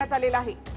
करण्यात आलेला आहे।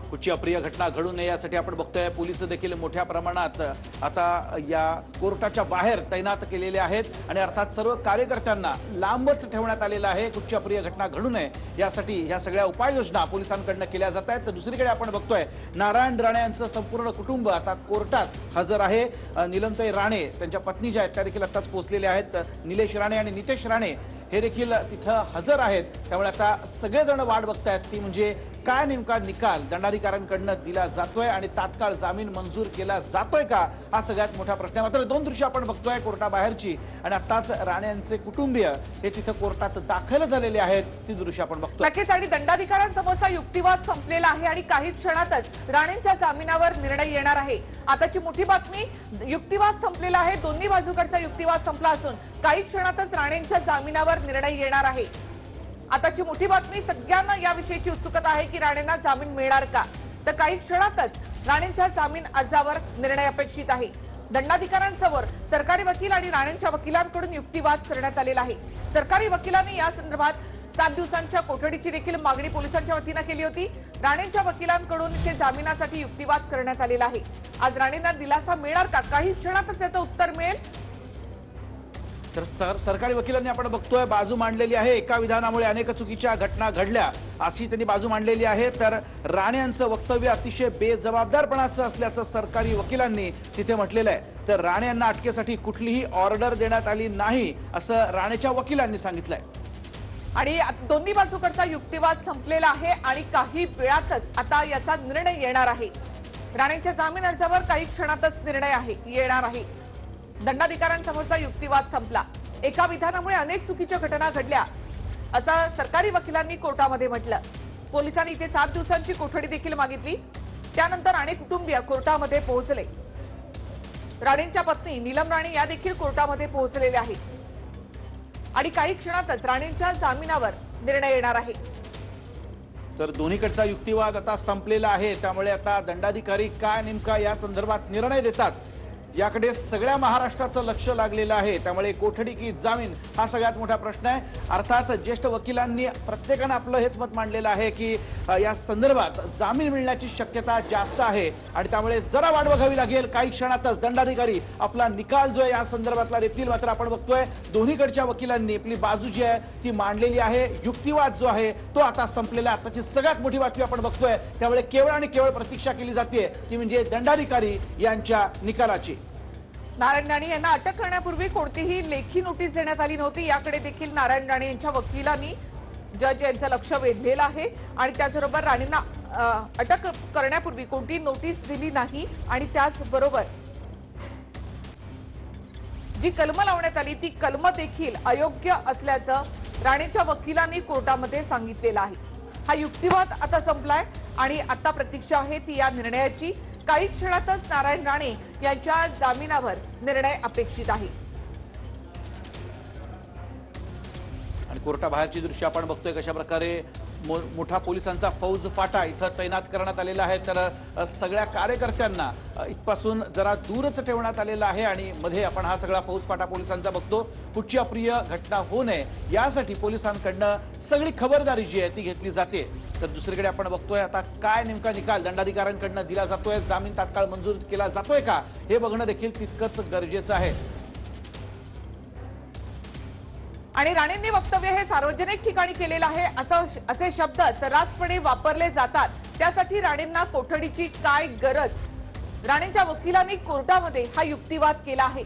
कुठची अप्रिय घटना घडू नये यासाठी आपण बघतोय पोलीस देखील मोठ्या प्रमाणात आता या कोर्टाच्या बाहेर तैनात केलेले आहेत आणि अर्थात सर्व कार्यकर्त्यांना लांबच ठेवण्यात आलेलं आहे। कुठची अप्रिय घटना घडू नये यासाठी ह्या सगळ्या उपाययोजना पोलिसांकडून केल्या जात आहेत। तर दुसरीकडे आपण बघतोय नारायण राणे यांचं संपूर्ण कुटुंब आता कोर्टात हजर आहे। नीलमताई राणे त्यांच्या पत्नी ज्या आहेत त्या देखील आताच पोहोचलेल्या आहेत। निलेश राणे आणि नितेश राणे हे देखील तिथं हजर आहेत। त्यामुळे आता सगळेजण वाट बघतायत ती म्हणजे काय नेमका निकाल दंडाधिकाऱ्यांकडून दिला जातोय आणि तात्काळ जामीन मंजूर केला जातोय का हा सगळ्यात मोठा प्रश्न आहे। मात्र दोन दृश्य आपण बघतोय कोर्टाबाहेरची आणि आताच राणे यांचे कुटुंबीय हे तिथं कोर्टात दाखल झालेले आहेत ती दृश्य आपण बघतोय। नक्कीच आणि दंडाधिकाऱ्यांसमोरचा युक्तिवाद संपलेला आहे आणि काही क्षणातच राणेंच्या जामिनावर निर्णय येणार आहे। आताची मोठी बातमी, युक्तिवाद संपलेला आहे, दोन्ही बाजूकडचा युक्तिवाद संपला असून काही क्षणातच राणेंच्या जामिनावर निर्णय येणार आहे। आताची मोठी बातमी, सगळ्यांना याविषयीची उत्सुकता आहे की राणेंना जामीन मिळणार का। तर काही क्षणातच राणेंच्या जामीन अर्जावर निर्णय अपेक्षित आहे। दंडाधिकाऱ्यांसमोर सरकारी वकील आणि राणेंच्या वकिलांकडून युक्तिवाद करण्यात आलेला आहे। सरकारी वकिलांनी या संदर्भात 7 दिवसांच्या कोठडीची देखील मागणी पोलिसांच्या वतीने केली होती। राणेंच्या वकिलांकडून ते जामिनासाठी युक्तिवाद करण्यात आलेला आहे। आज राणेंना दिलासा मिळणार का, काही क्षणातच याचं उत्तर मिळेल। तर सरकारी वकिलांनी आपण बघतोय बाजू मांडलेली आहे। एका विधानामुळे अनेक चुकीच्या घटना घडल्या अशी त्यांनी बाजू मांडलेली आहे। तर राणे यांचं वक्तव्य अतिशय बेजबाबदारपणाचं असल्याचं सरकारी वकिलांनी तिथे म्हटलेलं आहे। तर राणे यांना अटकेसाठी कुठलीही ऑर्डर देण्यात आली नाही असं राणेच्या वकिलांनी सांगितलंय। आणि दोन्ही बाजूकडचा युक्तिवाद संपलेला आहे आणि काही वेळातच आता याचा निर्णय येणार आहे। राणेंच्या जामीन अर्जावर काही क्षणातच निर्णय येणार आहे। दंडाधिकाऱ्यांसमोरचा युक्तिवाद संपला, एका विधानामुळे अनेक चुकीच्या घटना घडल्या असं सरकारी वकिलांनी कोर्टामध्ये म्हटलं। पोलिसांनी इथे 7 दिवसांची कोठडी देखील मागितली। त्यानंतर राणे कुटुंबीय कोर्टामध्ये पोहोचले। राणेंच्या पत्नी नीलम राणे या देखील कोर्टामध्ये पोहोचलेल्या आहेत आणि काही क्षणातच राणेंच्या जामिनावर निर्णय येणार आहे। तर दोन्हीकडचा युक्तिवाद आता संपलेला आहे। त्यामुळे आता दंडाधिकारी काय नेमका या संदर्भात निर्णय देतात याकडे सगळ्या महाराष्ट्राचं लक्ष लागलेलं आहे। त्यामुळे कोठडी की जामीन हा सगळ्यात मोठा प्रश्न आहे। अर्थात ज्येष्ठ वकिलांनी प्रत्येकाने आपलं हेच मत मांडलेलं आहे की या संदर्भात जामीन मिळण्याची शक्यता जास्त आहे आणि त्यामुळे जरा वाट बघावी लागेल। काही क्षणातच दंडाधिकारी आपला निकाल जो आहे या संदर्भातला देतील। मात्र आपण बघतोय दोन्हीकडच्या वकिलांनी आपली बाजू जी आहे ती मांडलेली आहे। युक्तिवाद जो आहे तो आता संपलेला आहे। आताची सगळ्यात मोठी बातमी आपण बघतोय। त्यामुळे केवळ आणि केवळ प्रतीक्षा केली जाते ती म्हणजे दंडाधिकारी यांच्या निकालाची। नारायण राणे यांना अटक करण्यापूर्वी कोणतीही लेखी नोटीस देण्यात आली नव्हती, याकडे देखील नारायण राणे यांच्या वकिलांनी जज यांचं लक्ष वेधलेलं आहे आणि त्याचबरोबर राणेंना अटक करण्यापूर्वी कोणतीही नोटीस दिली नाही आणि त्याचबरोबर जी कलम लावण्यात आली ती कलम देखील अयोग्य असल्याचं राणेंच्या वकिलांनी कोर्टामध्ये सांगितलेलं आहे। हा युक्तिवाद आता संपलाय आणि आता प्रतीक्षा आहे ती या निर्णयाची। काही क्षणातच नारायण राणे यांच्या जामिनावर निर्णय अपेक्षित आहे। आणि कोर्टाबाहेरची दृश्य आपण बघतोय कशा प्रकारे मोठा पोलिसांचा फौज फाटा इथं तैनात करण्यात आलेला आहे। तर सगळ्या कार्यकर्त्यांना इथपासून जरा दूरच ठेवण्यात आलेला आहे आणि मध्ये आपण हा सगळा फौज फाटा पोलिसांचा बघतो। कुठची अप्रिय घटना होऊ नये यासाठी पोलिसांकडनं सगळी खबरदारी जी आहे ती घेतली जाते। तर दुसरीकडे आपण बघतोय आता काय नेमका निकाल दंडाधिकाऱ्यांकडनं दिला जातोय, जामीन तात्काळ मंजूर केला जातोय का हे बघणं देखील तितकंच गरजेचं आहे। आणि राणेंनी वक्तव्य हे सार्वजनिक ठिकाणी केलेलं आहे असे शब्द सर्रासपणे वापरले जातात। त्यासाठी राणेंना कोठडीची काय गरज, राणेंच्या वकिलांनी कोर्टामध्ये हा युक्तिवाद केला आहे।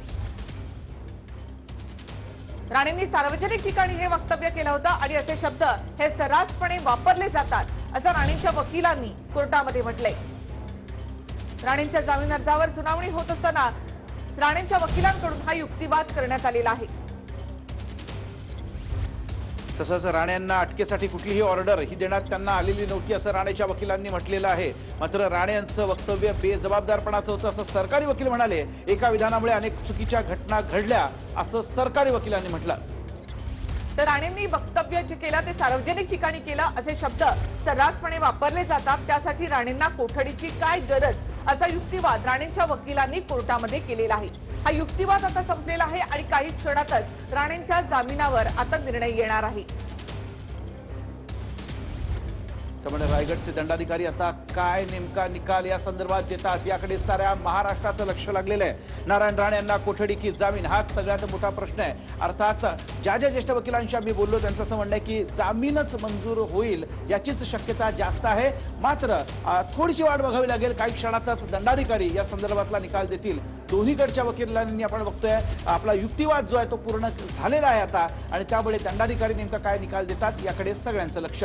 राणेंनी सार्वजनिक ठिकाणी हे वक्तव्य केलं होतं आणि असे शब्द हे सर्रासपणे वापरले जातात असं राणेंच्या वकिलांनी कोर्टामध्ये म्हटलंय। राणेंच्या जामीन अर्जावर सुनावणी होत असताना राणेंच्या वकिलांकडून हा युक्तिवाद करण्यात आलेला आहे। तसंच राणे यांना अटकेसाठी कुठलीही ऑर्डर ही देण्यात त्यांना आलेली नव्हती असं राणेच्या वकिलांनी म्हटलेलं आहे। मात्र राणे यांचं वक्तव्य बेजबाबदारपणाचं होतं असं सरकारी वकील म्हणाले। एका विधानामुळे अनेक चुकीच्या घटना घडल्या असं सरकारी वकिलांनी म्हटलं। तर राणेंनी वक्तव्य जे केलं ते सार्वजनिक ठिकाणी केलं असे शब्द सर्रासपणे वापरले जातात, त्यासाठी राणेंना कोठडीची काय गरज असा युक्तिवाद राणेंच्या वकिलांनी कोर्टामध्ये केलेला आहे। हा युक्तिवाद आता संपलेला आहे आणि काही क्षणातच राणेंच्या जामिनावर आता निर्णय येणार आहे। त्यामुळे रायगडचे दंडाधिकारी आता काय नेमका निकाल या संदर्भात देतात याकडे साऱ्या महाराष्ट्राचं लक्ष लागलेलं आहे। नारायण राणे यांना कोठडी की जामीन हाच सगळ्यात मोठा प्रश्न आहे। अर्थात ज्या ज्येष्ठ वकिलांशी आम्ही बोललो त्यांचं असं म्हणणं आहे की जामीनच मंजूर होईल याचीच शक्यता जास्त आहे। मात्र थोडीशी वाट बघावी लागेल, काही क्षणातच दंडाधिकारी या संदर्भातला निकाल देतील। दोन्हीकडच्या वकिलांनी आपण बघतोय आपला युक्तिवाद जो आहे तो पूर्ण झालेला आहे आता, आणि त्यामुळे दंडाधिकारी नेमका काय निकाल देतात याकडे सगळ्यांचं लक्ष।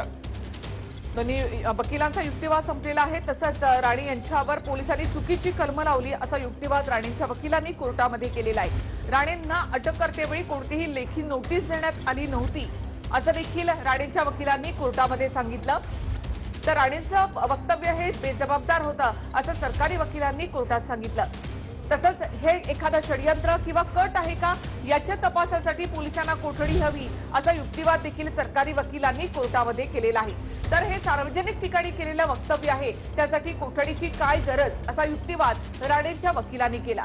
दोन्ही वकिलांचा युक्तिवाद संपलेला आहे। तसंच राणे यांच्यावर पोलिसांनी चुकीची कलम लावली असा युक्तिवाद राणेंच्या वकिलांनी कोर्टामध्ये केलेला आहे। राणेंना अटक करतेवेळी कोणतीही लेखी नोटीस देण्यात आली नव्हती असं देखील राणेंच्या वकिलांनी कोर्टामध्ये सांगितलं। तर राणेंचं वक्तव्य हे बेजबाबदार होतं असं सरकारी वकिलांनी कोर्टात सांगितलं। तसंच हे एखादं षडयंत्र किंवा कट आहे का याच्या तपासासाठी पोलिसांना कोठडी हवी असा युक्तिवाद देखील सरकारी वकिलांनी कोर्टामध्ये केलेला आहे। तर हे सार्वजनिक ठिकाणी केलेलं वक्तव्य आहे, त्यासाठी कोठडीची काय गरज असा युक्तिवाद राणेंच्या वकिलांनी केला।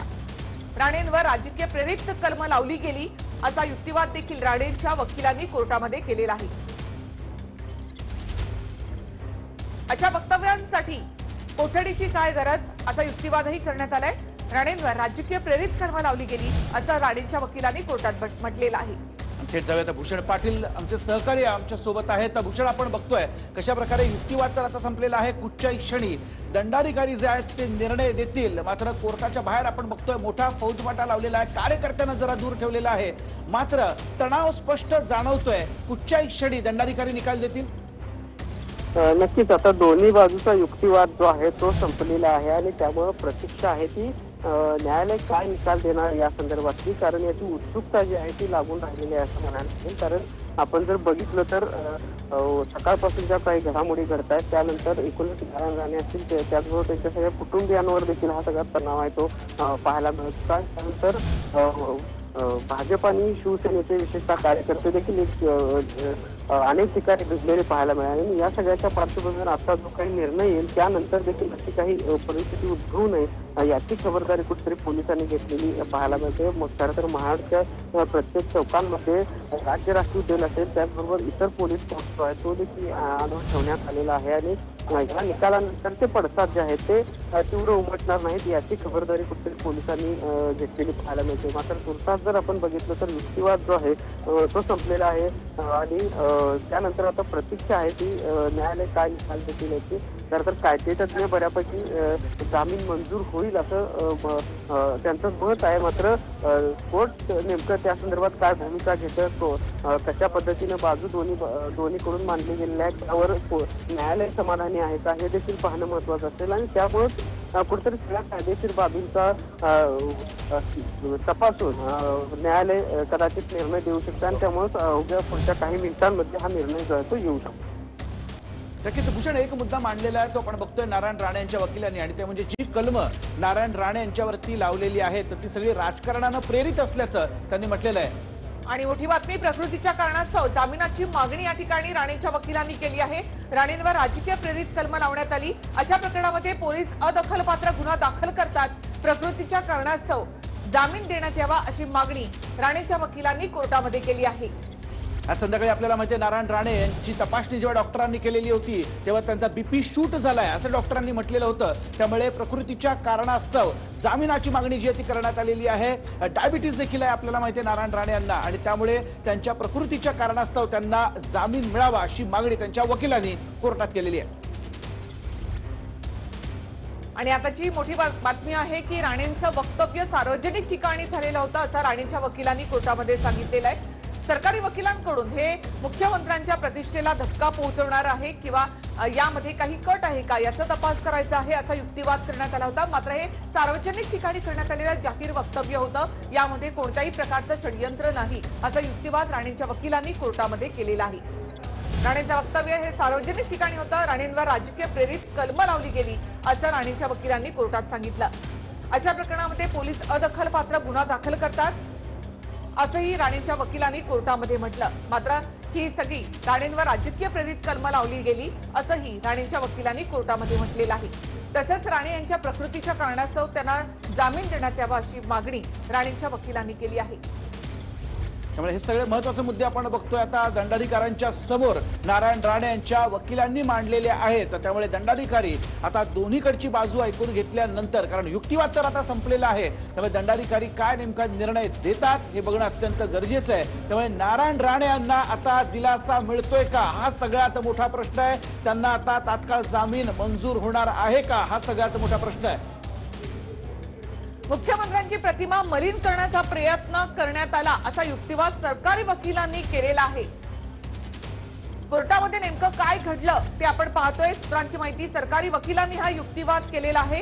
राणेंवर राजकीय प्रेरित कलम लावली गेली असा युक्तिवाद देखील राणेंच्या वकिलांनी कोर्टामध्ये केलेला आहे। अशा वक्तव्यांसाठी कोठडीची काय गरज असा युक्तिवादही करण्यात आलाय। राणेंवर राजकीय प्रेरित कलम लावली गेली असं राणेंच्या वकिलांनी कोर्टात म्हटलेलं आहे। थेट जाऊया भूषण पाटील आमचे सहकारी आमच्या सोबत आहेत। तर भूषण, आपण बघतोय कशा प्रकारे युक्तिवाद तर आता संपलेला आहे, कुठच्याही क्षणी दंडाधिकारी जे आहेत ते निर्णय देतील। मात्र कोर्टाच्या बाहेर आपण बघतोय मोठा फौजफाटा लावलेला आहे, कार्यकर्त्यांना जरा दूर ठेवलेला आहे, मात्र तणाव स्पष्ट जाणवतोय। कुठच्याही क्षणी दंडाधिकारी निकाल देतील। नक्कीच आता दोन्ही बाजूचा युक्तिवाद जो आहे तो संपलेला आहे आणि त्यामुळे प्रतीक्षा आहे ती न्यायालय काय निकाल देणार या संदर्भातली, कारण याची उत्सुकता जी आहे ती लागून राहिलेली आहे असं म्हणायला लागेल। कारण आपण जर बघितलं तर सकाळपासून ज्या काही घडामोडी घडत आहेत त्यानंतर एकूणच नारायण राणे असतील त्याचबरोबर त्यांच्या सगळ्या कुटुंबियांवर देखील हा सगळा तणाव आहे तो पाहायला मिळत होता। त्यानंतर भाजप आणि शिवसेनेचे विशेषतः कार्यकर्ते देखील अनेक ठिकाणी भिजलेले पाहायला मिळाले आणि या सगळ्याच्या पार्श्वभूमीवर आता जो काही निर्णय येईल त्यानंतर देखील अशी काही परिस्थिती उद्भवू नये याची खबरदारी कुठेतरी पोलिसांनी घेतलेली पाहायला मिळते। मग खरं तर महाराष्ट्राच्या प्रत्येक चौकांमध्ये राज्य राखीव दल असेल त्याचबरोबर इतर पोलीस पोस्ट आहे तो देखील आणून ठेवण्यात आलेला आहे आणि या निकालानंतर ते पडसाद जे आहेत ते तीव्र उमटणार नाहीत याची खबरदारी कुठेतरी पोलिसांनी घेतलेली पाहायला मिळते। मात्र तुर्तास जर आपण बघितलं तर युक्तिवाद जो आहे तो संपलेला आहे आणि त्यानंतर आता प्रतीक्षा आहे ती न्यायालय काय निकाल देतील याची। खरं तर कायदेतज्ञ बऱ्यापैकी जामीन मंजूर होईल असं त्यांचं मत आहे। मात्र कोर्ट नेमकं त्या संदर्भात काय भूमिका घेतं, कशा पद्धतीने बाजू दोन्हीकडून मांडली गेलेली आहे त्यावर न्यायालय समाधानी आहे का हे देखील पाहणं महत्वाचं असेल आणि त्यामुळे कुठेतरी सगळ्या कायदेशीर बाबींचा तपासून न्यायालय कदाचित निर्णय देऊ शकतं आणि त्यामुळे उद्या पुढच्या काही मिनिटांमध्ये हा निर्णय जो आहे तो येऊ शकतो। नक्कीच भूषण, एक मुद्दा मांडलेला आहे तो आपण बघतोय नारायण राणे यांच्या वकिलांनी, आणि ते म्हणजे जी कलम नारायण राणे यांच्यावरती लावलेली आहे तर ती सगळी राजकारणानं प्रेरित असल्याचं त्यांनी म्हटलेलं आहे। आणि मोठी बातमी, प्रकृतीच्या कारणास्तव जामिनाची मागणी या ठिकाणी राणेंच्या वकिलांनी केली आहे। राणेंवर राजकीय प्रेरित कलम लावण्यात आली, अशा प्रकरणामध्ये पोलीस अदखलपात्र गुन्हा दाखल करतात। प्रकृतीच्या कारणास्तव जामीन देण्यात यावा अशी मागणी राणेंच्या वकिलांनी कोर्टामध्ये केली आहे। आज संध्याकाळी आपल्याला माहिती आहे नारायण राणे यांची तपासणी जेव्हा डॉक्टरांनी केलेली होती तेव्हा त्यांचा बीपी शूट झालाय असं डॉक्टरांनी म्हटलेलं होतं। त्यामुळे प्रकृतीच्या कारणास्तव जामिनाची मागणी जी आहे ती करण्यात आलेली आहे। डायबिटीज देखील आहे आपल्याला माहिती आहे नारायण राणे यांना, आणि त्यामुळे त्यांच्या प्रकृतीच्या कारणास्तव त्यांना जामीन मिळावा अशी मागणी त्यांच्या वकिलांनी कोर्टात केलेली आहे। आणि आताची मोठी बातमी आहे की राणेंचं वक्तव्य सार्वजनिक ठिकाणी झालेलं होतं असं राणेंच्या वकिलांनी कोर्टामध्ये सांगितलेलं आहे। सरकारी वकिलांकडून हे मुख्यमंत्र्यांच्या प्रतिष्ठेला धक्का पोहोचवणार आहे किंवा यामध्ये काही कट आहे का याचा तपास करायचा आहे असा युक्तिवाद करण्यात आला होता। मात्र हे सार्वजनिक ठिकाणी करण्यात आलेलं जाहीर वक्तव्य होतं, यामध्ये कोणत्याही प्रकारचं षडयंत्र नाही असा युक्तिवाद राणेंच्या वकिलांनी कोर्टामध्ये केलेला आहे। राणेंचं वक्तव्य हे सार्वजनिक ठिकाणी होतं, राणेंवर राजकीय प्रेरित कलम लावली गेली असं राणेंच्या वकिलांनी कोर्टात सांगितलं। अशा प्रकरणामध्ये पोलीस अदखलपात्र गुन्हा दाखल करतात असंही राणेंच्या वकिलांनी कोर्टामध्ये म्हटलं। मात्र ही सगळी राणेंवर राजकीय प्रेरित कलम लावली गेली असंही राणेंच्या वकिलांनी कोर्टामध्ये म्हटलेलं आहे। तसंच राणे यांच्या प्रकृतीच्या कारणास्तव त्यांना जामीन देण्यात यावा अशी मागणी राणेंच्या वकिलांनी केली आहे। त्यामुळे हे सगळे महत्त्वाचे मुद्दे आपण बघतोय आता दंडाधिकाऱ्यांच्या समोर नारायण राणे यांच्या वकिलांनी मांडलेले आहेत. त्यामुळे दंडाधिकारी आता दोन्हीकडची बाजू ऐकून घेतल्यानंतर, कारण युक्तिवाद तर आता संपलेला आहे, त्यामुळे दंडाधिकारी काय नेमका निर्णय देतात हे बघणं अत्यंत गरजेचं आहे. त्यामुळे नारायण राणे यांना आता दिलासा मिळतोय का, हा सगळ्यात मोठा प्रश्न आहे. त्यांना आता तात्काळ जामीन मंजूर होणार आहे का, हा सगळ्यात मोठा प्रश्न आहे. मुख्यमंत्र्यांची प्रतिमा मलिन करण्याचा प्रयत्न करण्यात आला असा युक्तिवाद सरकारी वकिलांनी केलेला आहे. कोर्टामध्ये नेमकं काय घडलं ते आपण पाहतोय. सूत्रांची माहिती, सरकारी वकिलांनी हा युक्तिवाद केलेला आहे.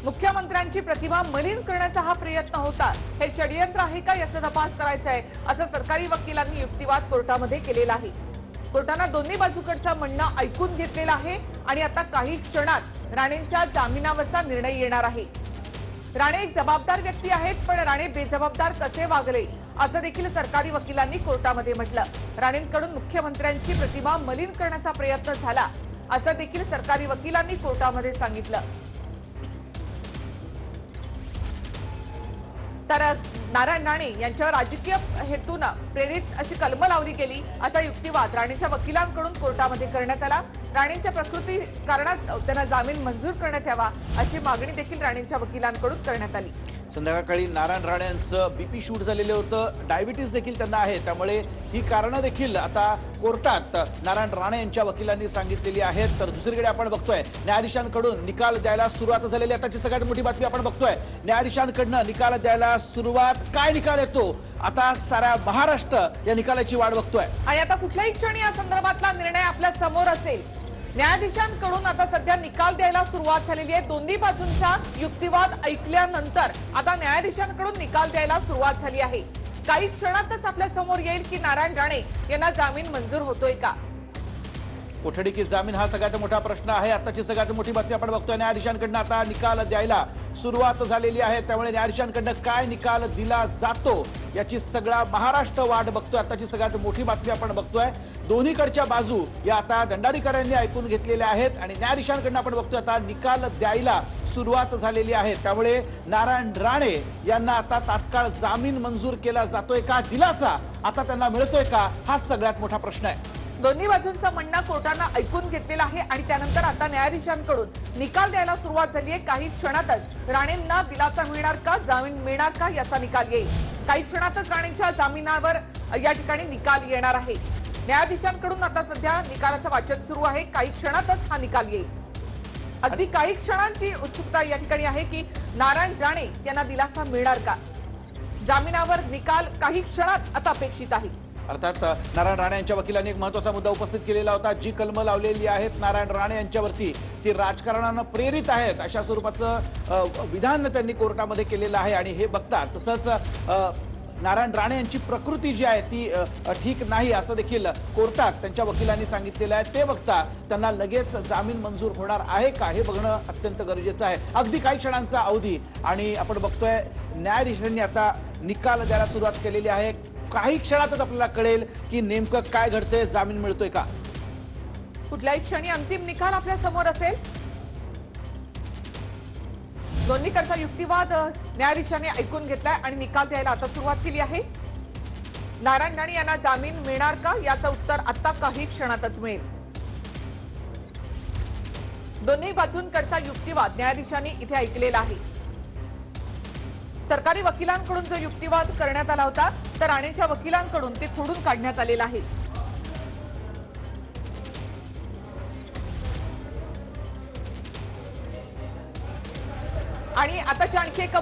मुख्यमंत्र्यांची प्रतिमा मलिन करण्याचा हा प्रयत्न होता, हे षडयंत्र आहे का याचा तपास करायचा आहे असं सरकारी वकिलांनी युक्तिवाद कोर्टामध्ये केलेला आहे. कोर्टानं दोन्ही बाजूकडचं म्हणणं ऐकून घेतलेलं आहे आणि आता काही क्षणात राणेंच्या जामिनावरचा निर्णय येणार आहे. राणे एक जबाबदार व्यक्ती आहेत, पण राणे बेजबाबदार कसे वागले असं देखील सरकारी वकिलांनी कोर्टामध्ये म्हटलं. राणेंकडून मुख्यमंत्र्यांची प्रतिमा मलिन करण्याचा प्रयत्न झाला असं देखील सरकारी वकिलांनी कोर्टामध्ये सांगितलं. तर नारायण राणे यांच्यावर राजकीय हेतूनं प्रेरित अशी कलमं लावली गेली असा युक्तिवाद राणेंच्या वकिलांकडून कोर्टामध्ये करण्यात आला. राणेंच्या प्रकृती कारणास्तव त्यांना जामीन मंजूर करण्यात यावा अशी मागणी देखील राणेंच्या वकिलांकडून करण्यात आली. संध्याकाळी नारायण राणे यांचं बीपी शूट झालेलं होतं, डायबिटीज देखील त्यांना आहे. त्यामुळे ही कारणं देखील आता कोर्टात नारायण राणे यांच्या वकिलांनी सांगितलेली आहेत. तर दुसरीकडे आपण बघतोय न्यायाधीशांकडून निकाल द्यायला सुरुवात झालेली आहे. आताची सगळ्यात मोठी बातमी आपण बघतोय, न्यायाधीशांकडनं निकाल द्यायला सुरुवात. काय निकाल येतो, आता सारा महाराष्ट्र या निकालाची वाट बघतोय आणि आता कुठल्याही क्षणी या संदर्भातला निर्णय आपल्या समोर असेल. न्यायाधीशांकडून आता सध्या निकाल द्यायला सुरुवात झालेली आहे. दोन्ही बाजूंचा युक्तिवाद ऐकल्यानंतर आता न्यायाधीशांकडून निकाल द्यायला सुरुवात झाली आहे. काही क्षणातच आपल्या समोर येईल की नारायण राणे यांना जामीन मंजूर होतोय का. कोठडी की जामीन हा सगळ्यात मोठा प्रश्न आहे. आताची सगळ्यात मोठी बातमी आपण बघतोय, न्यायाधीशांकडनं आता निकाल द्यायला सुरुवात झालेली आहे. त्यामुळे न्यायाधीशांकडनं काय निकाल दिला जातो याची सगळा महाराष्ट्र वाट बघतोय. आताची सगळ्यात मोठी बातमी आपण बघतोय, दोन्हीकडच्या बाजू या आता दंडाधिकाऱ्यांनी ऐकून घेतलेल्या आहेत आणि न्यायाधीशांकडनं आपण बघतोय आता निकाल द्यायला सुरुवात झालेली आहे. त्यामुळे नारायण राणे यांना आता तात्काळ जामीन मंजूर केला जातोय का, दिलासा आता त्यांना मिळतोय का, हा सगळ्यात मोठा प्रश्न आहे. दोन्ही बाजूंचं म्हणणं कोर्टानं ऐकून घेतलेलं आहे आणि त्यानंतर आता न्यायाधीशांकडून निकाल द्यायला सुरुवात झाली आहे. काही क्षणातच राणेंना दिलासा मिळणार का, जामीन मिळणार का याचा निकाल येईल. काही क्षणातच राणेंच्या जामिनावर या ठिकाणी निकाल येणार आहे. न्यायाधीशांकडून आता सध्या निकालाचं वाचन सुरू आहे. काही क्षणातच हा निकाल येईल. अगदी काही क्षणांची उत्सुकता या ठिकाणी आहे की नारायण राणे यांना दिलासा मिळणार का. जामिनावर निकाल काही क्षणात आता अपेक्षित आहे. अर्थात नारायण राणे यांच्या वकिलांनी एक महत्त्वाचा मुद्दा उपस्थित केलेला होता. जी कलमं लावलेली आहेत नारायण राणे यांच्यावरती ती राजकारणानं प्रेरित आहेत अशा स्वरूपाचं विधान त्यांनी कोर्टामध्ये केलेलं आहे. आणि हे बघता तसंच नारायण राणे यांची प्रकृती जी आहे ती ठीक नाही असं देखील कोर्टात त्यांच्या वकिलांनी सांगितलेलं आहे. ते बघता त्यांना लगेच जामीन मंजूर होणार आहे का हे बघणं अत्यंत गरजेचं आहे. अगदी काही क्षणांचा अवधी आणि आपण बघतोय न्यायाधीशांनी आता निकाल द्यायला सुरुवात केलेली आहे. काही क्षणातच आपल्याला कळेल की नेमकं काय घडतंय, जामीन मिळतोय का. कुठल्याही क्षणी अंतिम निकाल आपल्या समोर असेल. दोन्हीकडचा युक्तिवाद न्यायाधीशांनी ऐकून घेतलाय आणि निकाल द्यायला आता सुरुवात केली आहे. नारायण राणे यांना जामीन मिळणार का याचं उत्तर आता काही क्षणातच मिळेल. दोन्ही बाजूंकडचा युक्तिवाद न्यायाधीशांनी इथे ऐकलेला आहे. सरकारी वकिलांकडून जो युक्तिवाद करण्यात आला होता तर राणेंच्या वकिलांकडून ते खोडून काढण्यात आलेला आहे. आणि आताची आणखी एक